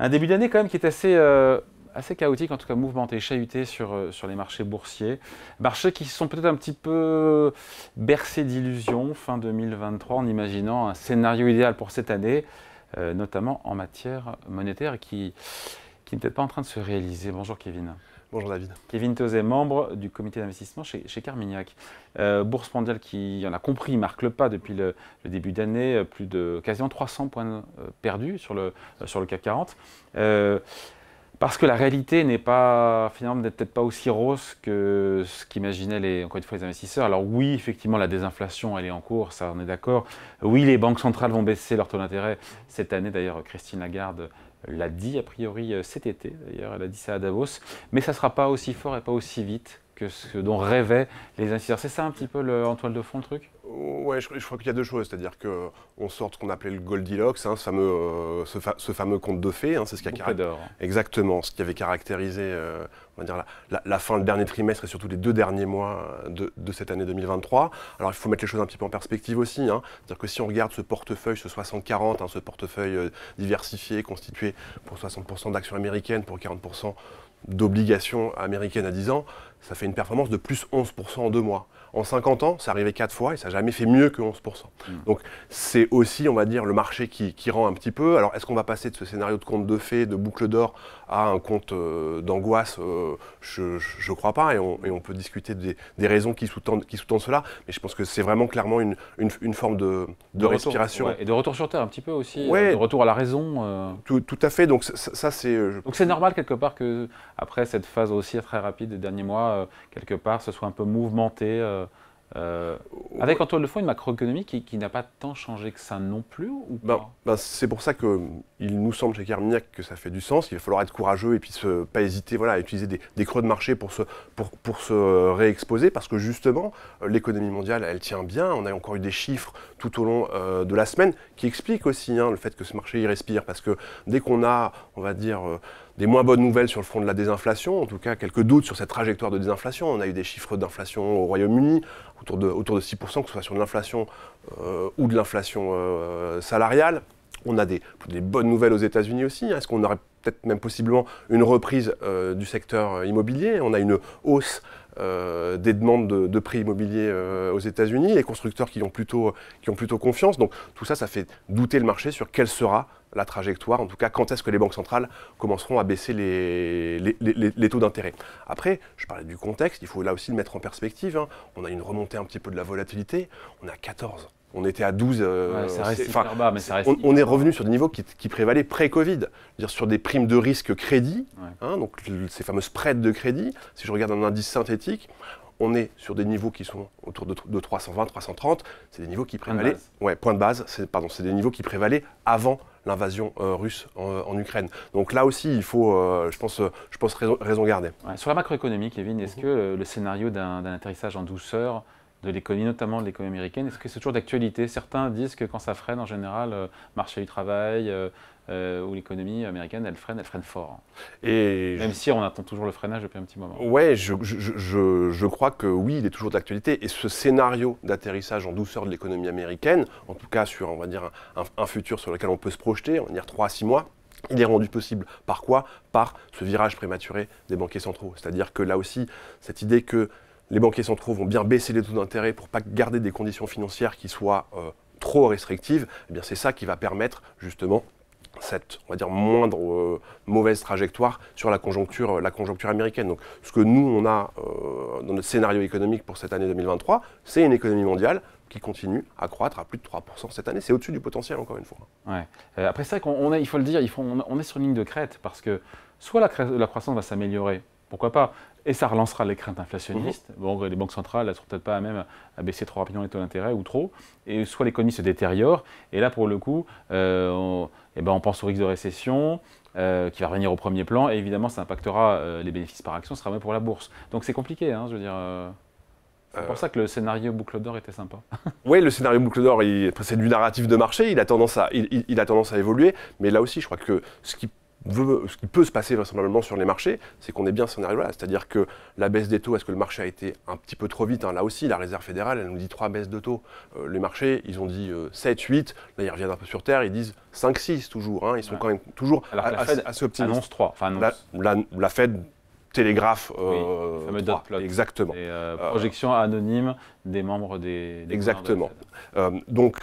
Un début d'année quand même qui est assez chaotique, en tout cas mouvementé, chahuté sur les marchés boursiers. Marchés qui sont peut-être un petit peu bercés d'illusions fin 2023 en imaginant un scénario idéal pour cette année, notamment en matière monétaire qui n'est peut-être pas en train de se réaliser. Bonjour Kevin. Bonjour David. Kevin Tauzet, membre du comité d'investissement chez Carmignac. Bourse mondiale qui en a compris, marque le pas depuis le début d'année, plus de quasiment 300 points perdus sur le CAC 40. Parce que la réalité n'est pas, finalement, peut-être pas aussi rose que ce qu'imaginaient encore une fois les investisseurs. Alors oui, effectivement, la désinflation, elle est en cours, ça on est d'accord. Oui, les banques centrales vont baisser leur taux d'intérêt cette année. D'ailleurs, Christine Lagarde l'a dit a priori cet été. D'ailleurs, elle a dit ça à Davos. Mais ça ne sera pas aussi fort et pas aussi vite que ce dont rêvaient les investisseurs. C'est ça un petit peu en toile de fond le truc ? Ouais, je crois qu'il y a deux choses, c'est-à-dire qu'on sort de ce qu'on appelait le Goldilocks, hein, ce fameux conte de fées, hein, c'est ce qui a exactement ce qui avait caractérisé on va dire la fin, le dernier trimestre et surtout les 2 derniers mois de cette année 2023. Alors il faut mettre les choses un petit peu en perspective aussi, hein, c'est-à-dire que si on regarde ce portefeuille, ce 60-40, hein, ce portefeuille diversifié, constitué pour 60% d'actions américaines, pour 40% d'obligations américaines à 10 ans, ça fait une performance de plus 11% en 2 mois. En 50 ans, ça arrivait 4 fois et ça n'a jamais fait mieux que 11%. Donc c'est aussi, on va dire, le marché qui rend un petit peu. Alors est-ce qu'on va passer de ce scénario de conte de fées, de boucle d'or, à un conte d'angoisse? Je ne crois pas et on peut discuter des raisons qui sous-tendent cela. Mais je pense que c'est vraiment clairement une forme de respiration. Ouais, et de retour sur Terre un petit peu aussi, ouais, de retour à la raison. Tout à fait, donc ça c'est... Donc c'est normal quelque part que après cette phase aussi très rapide des derniers mois, quelque part, ce soit un peu mouvementé, avec en toile de fond une macroéconomie qui n'a pas tant changé que ça non plus ou pas? C'est pour ça qu'il nous semble chez Carmignac que ça fait du sens. Il va falloir être courageux et puis pas hésiter à utiliser des creux de marché pour se réexposer, parce que justement, l'économie mondiale, elle tient bien. On a encore eu des chiffres tout au long de la semaine qui expliquent aussi le fait que ce marché y respire, parce que dès qu'on a, on va dire, des moins bonnes nouvelles sur le front de la désinflation, en tout cas quelques doutes sur cette trajectoire de désinflation. On a eu des chiffres d'inflation au Royaume-Uni, autour de 6%, que ce soit sur de l'inflation ou de l'inflation salariale. On a des bonnes nouvelles aux États-Unis aussi. Est-ce qu'on aurait peut-être même possiblement une reprise du secteur immobilier? On a une hausse des demandes de prix immobiliers aux États-Unis, les constructeurs qui ont plutôt confiance. Donc tout ça, ça fait douter le marché sur quelle sera la trajectoire, en tout cas quand est-ce que les banques centrales commenceront à baisser les taux d'intérêt. Après, je parlais du contexte, il faut là aussi le mettre en perspective, hein. On a une remontée un petit peu de la volatilité, on est à 14. On était à 12. Ça reste hyper bas, mais ça reste on est revenu sur des niveaux qui prévalaient pré-Covid, c'est-à-dire sur des primes de risque crédit, hein, donc ces fameux spreads de crédit. Si je regarde un indice synthétique, on est sur des niveaux qui sont autour de 320, 330. C'est des niveaux qui prévalaient. Point de base. C'est des niveaux qui prévalaient avant l'invasion russe en Ukraine. Donc là aussi, il faut, je pense raison garder. Ouais, sur la macroéconomie, Kevin, est-ce que le scénario d'un atterrissage en douceur de l'économie, notamment de l'économie américaine, est-ce que c'est toujours d'actualité? Certains disent que quand ça freine, en général, marché du travail ou l'économie américaine, elle freine fort. Et même si on attend toujours le freinage depuis un petit moment. Ouais, je crois que oui, il est toujours d'actualité. Et ce scénario d'atterrissage en douceur de l'économie américaine, en tout cas sur, on va dire, un futur sur lequel on peut se projeter, on va dire 3 à 6 mois, il est rendu possible par quoi? Par ce virage prématuré des banquiers centraux. C'est-à-dire que là aussi, cette idée que les banquiers centraux vont bien baisser les taux d'intérêt pour pas garder des conditions financières qui soient trop restrictives, eh bien c'est ça qui va permettre justement cette, on va dire, moindre mauvaise trajectoire sur la conjoncture américaine. Donc ce que nous, on a dans notre scénario économique pour cette année 2023, c'est une économie mondiale qui continue à croître à plus de 3% cette année. C'est au-dessus du potentiel, encore une fois. Ouais. Après, c'est vrai il faut le dire, on est sur une ligne de crête, parce que soit la croissance va s'améliorer, pourquoi pas, et ça relancera les craintes inflationnistes. Bon, les banques centrales ne seront peut-être pas à même à baisser trop rapidement les taux d'intérêt ou trop, et soit l'économie se détériore, et là pour le coup, on pense au risque de récession qui va revenir au premier plan, et évidemment ça impactera les bénéfices par action, ce sera même pour la bourse. Donc c'est compliqué, hein, je veux dire. C'est pour ça que le scénario boucle d'or était sympa. Oui, le scénario boucle d'or, c'est du narratif de marché, il a tendance à évoluer, mais là aussi je crois que ce qui ce qui peut se passer vraisemblablement sur les marchés, c'est qu'on est bien ce scénario-là. C'est-à-dire que la baisse des taux, est-ce que le marché a été un petit peu trop vite, hein? Là aussi, la Réserve fédérale, elle nous dit 3 baisses de taux. Les marchés, ils ont dit 7, 8. Là, ils reviennent un peu sur terre, ils disent 5, 6 toujours. Hein. Ils sont quand même toujours assez optimistes. Annonce 3. Enfin, la Fed télégraphe. Oui, le fameux dot plot. Exactement. Et projection anonyme des membres des exactement. Donc,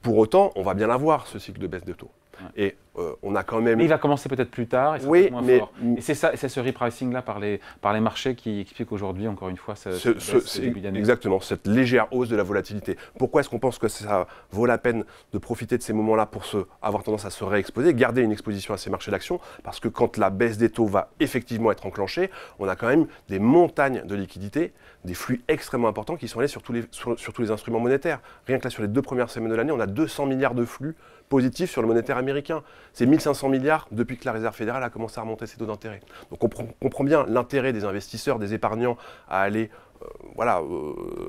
pour autant, on va bien avoir ce cycle de baisse de taux. Ouais. Et on a quand même... Mais il va commencer peut-être plus tard, il sera peut-être moins fort. Et c'est ce repricing-là par les marchés qui explique aujourd'hui, encore une fois, ce début d'année. Exactement, cette légère hausse de la volatilité. Pourquoi est-ce qu'on pense que ça vaut la peine de profiter de ces moments-là pour avoir tendance à se réexposer, garder une exposition à ces marchés d'actions? Parce que quand la baisse des taux va effectivement être enclenchée, on a quand même des montagnes de liquidités, des flux extrêmement importants qui sont allés sur tous les instruments monétaires. Rien que là, sur les 2 premières semaines de l'année, on a 200 milliards de flux positifs sur le monétaire américain. C'est 1500 milliards depuis que la Réserve fédérale a commencé à remonter ses taux d'intérêt. Donc on comprend bien l'intérêt des investisseurs, des épargnants à aller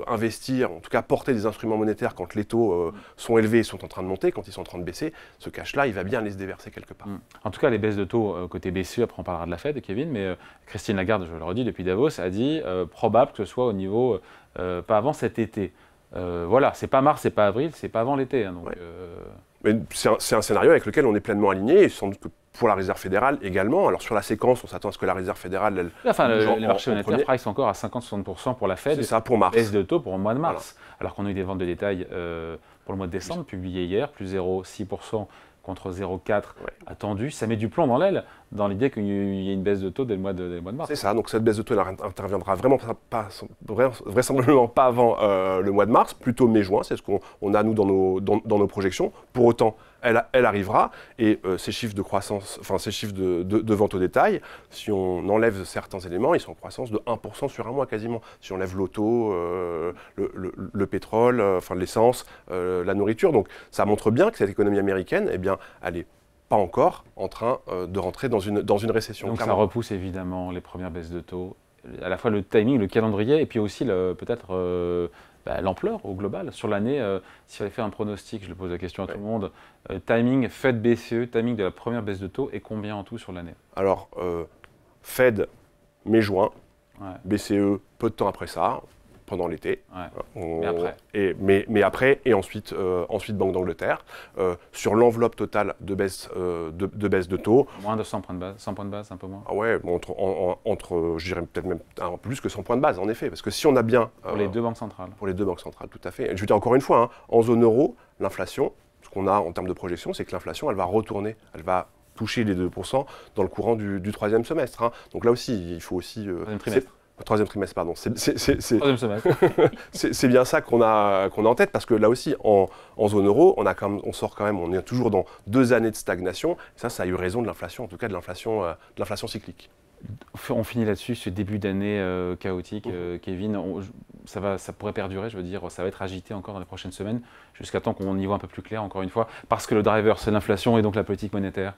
investir, en tout cas porter des instruments monétaires quand les taux sont élevés et sont en train de monter, quand ils sont en train de baisser. Ce cash-là, il va bien aller se déverser quelque part. En tout cas, les baisses de taux côté BCE, après on parlera de la Fed, Kevin, mais Christine Lagarde, je le redis depuis Davos, a dit probable que ce soit au niveau pas avant cet été. Voilà, c'est pas mars, c'est pas avril, c'est pas avant l'été. Hein, donc, ouais. Mais c'est un scénario avec lequel on est pleinement aligné, et sans doute que pour la Réserve fédérale également. Alors sur la séquence, on s'attend à ce que la Réserve fédérale... les marchés monétaires price encore à 50-60% pour la Fed. C'est ça, pour mars. Baisse de taux pour le mois de mars. Voilà. Alors qu'on a eu des ventes de détail pour le mois de décembre, publiées hier, plus 0,6% contre 0,4 attendu. Ça met du plomb dans l'aile, dans l'idée qu'il y ait une baisse de taux dès le mois de mars. C'est ça, donc cette baisse de taux, elle interviendra vraisemblablement pas avant le mois de mars, plutôt mai-juin, c'est ce qu'on a nous dans nos projections. Pour autant, elle arrivera, et ces chiffres de croissance, enfin ces chiffres de vente au détail, si on enlève certains éléments, ils sont en croissance de 1% sur un mois quasiment. Si on enlève l'auto, le pétrole, enfin l'essence, la nourriture, donc ça montre bien que cette économie américaine, eh bien, elle est pas encore en train de rentrer dans une récession. Donc clairement. Ça repousse évidemment les premières baisses de taux, à la fois le timing, le calendrier, et puis aussi peut-être l'ampleur au global. Sur l'année, si fallait faire un pronostic, je le pose la question à tout le monde, timing Fed BCE, timing de la première baisse de taux, et combien en tout sur l'année? Alors, Fed, mai-juin, BCE, peu de temps après ça, pendant l'été. Mais après. Mais après, et ensuite Banque d'Angleterre. Sur l'enveloppe totale de baisse de taux. Moins de 100 points de base, 100 points de base, un peu moins. Ah ouais, je dirais peut-être même un peu plus que 100 points de base, en effet. Parce que si on a bien... Pour les deux banques centrales. Pour les deux banques centrales, tout à fait. Et je veux dire encore une fois, hein, en zone euro, l'inflation, ce qu'on a en termes de projection, c'est que l'inflation, elle va retourner, elle va toucher les 2% dans le courant du troisième semestre. Hein. Donc là aussi, il faut aussi... Troisième trimestre, pardon. Troisième semestre. C'est bien ça qu'on a en tête, parce que là aussi, en zone euro, on est toujours dans 2 années de stagnation. Ça a eu raison de l'inflation, en tout cas de l'inflation cyclique. On finit là-dessus, ce début d'année chaotique, Kevin. Ça pourrait perdurer, je veux dire, ça va être agité encore dans les prochaines semaines, jusqu'à temps qu'on y voit un peu plus clair, encore une fois, parce que le driver, c'est l'inflation et donc la politique monétaire.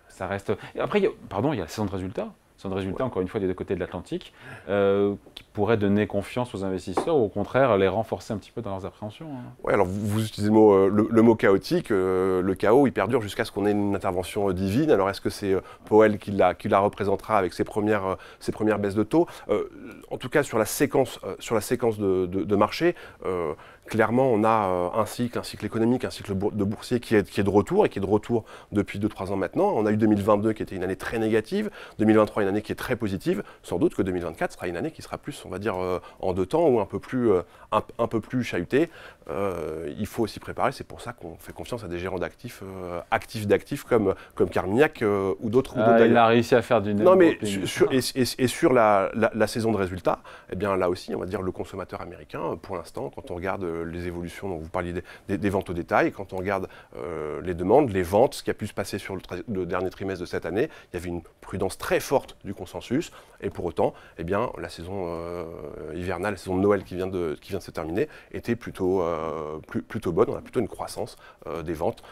Ça reste. Et après, il y a la saison de résultats. Saison de résultats, encore une fois, des deux côtés de l'Atlantique, qui pourrait donner confiance aux investisseurs ou au contraire les renforcer un petit peu dans leurs appréhensions. Hein. Oui, alors vous utilisez le mot chaotique. Le chaos, il perdure jusqu'à ce qu'on ait une intervention divine. Alors est-ce que c'est Powell qui la représentera avec ses premières baisses de taux? En tout cas, sur la séquence de marché, clairement, on a un cycle économique, un cycle de boursier qui est de retour, et qui est de retour depuis 2-3 ans maintenant. On a eu 2022 qui était une année très négative, 2023 une année qui est très positive. Sans doute que 2024 sera une année qui sera plus, on va dire, en 2 temps, ou un peu plus chahutée. Il faut aussi préparer, c'est pour ça qu'on fait confiance à des gérants d'actifs, d'actifs comme Carmignac ou d'autres. Il a réussi à faire du non, mais sur la saison de résultats, eh bien là aussi, on va dire le consommateur américain, pour l'instant, quand on regarde les évolutions dont vous parliez des ventes au détail, quand on regarde les demandes, les ventes, ce qui a pu se passer sur le dernier trimestre de cette année, il y avait une prudence très forte du consensus, et pour autant, eh bien, la saison hivernale, la saison de Noël qui vient de se terminer, était plutôt bonne. On a plutôt une croissance des ventes,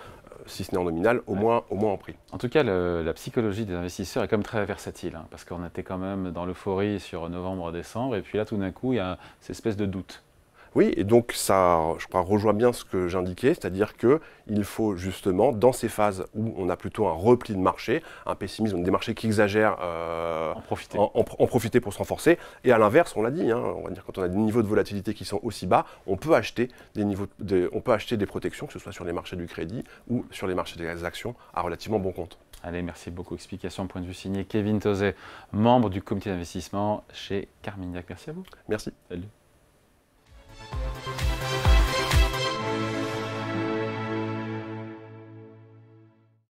si ce n'est en nominal, au moins en prix. En tout cas, la psychologie des investisseurs est quand même très versatile, hein, parce qu'on était quand même dans l'euphorie sur novembre, décembre, et puis là, tout d'un coup, il y a cette espèce de doute. Oui, et donc ça, je crois, rejoint bien ce que j'indiquais, c'est-à-dire qu'il faut justement, dans ces phases où on a plutôt un repli de marché, un pessimisme, des marchés qui exagèrent, en profiter pour se renforcer. Et à l'inverse, on l'a dit, hein, on va dire quand on a des niveaux de volatilité qui sont aussi bas, on peut acheter des protections, que ce soit sur les marchés du crédit ou sur les marchés des actions, à relativement bon compte. Allez, merci beaucoup. Explication, point de vue signé Kevin Tauzet, membre du comité d'investissement chez Carmignac. Merci à vous. Merci. Salut.